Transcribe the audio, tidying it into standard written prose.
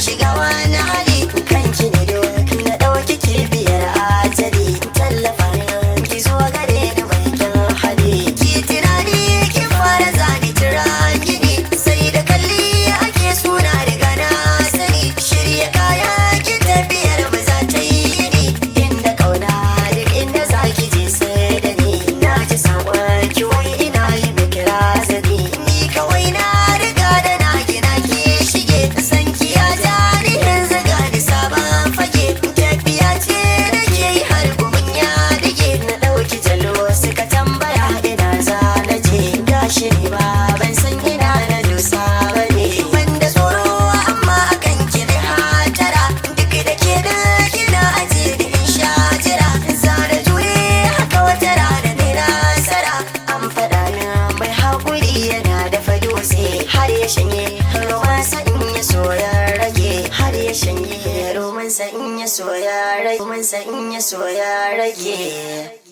shiga wani hali kanki ne duk na ɗauki kibiyar ajali tallafa ki zo gare ni mai kyan hali ki tunani ki fara zani turani ne sai da kalli ake suna riga na sani shirya kaya ki tafiyar ba za ta yi ni inda kauna duk inda za ki je sai da ni na ji saƙon ki wai ina yi miki razani ni kawai na riga da na gina ki shige san ki ya jani yanzu ga ni sabon fage tafiya ce da ke yi har gumin ya dige na ɗauki jalo suka tambaya ina za na je gashi ne ba ban san ina na dusa ba ne wanda tsoro amma akan ki ne hatara duk da ke da kina aje da in sha jira zara jure haka wata rana ne nasara an faɗa min mai haƙuri yana da dutse har ya shanye romansa in ya soya rage har ya shanye romansa in ya soya rage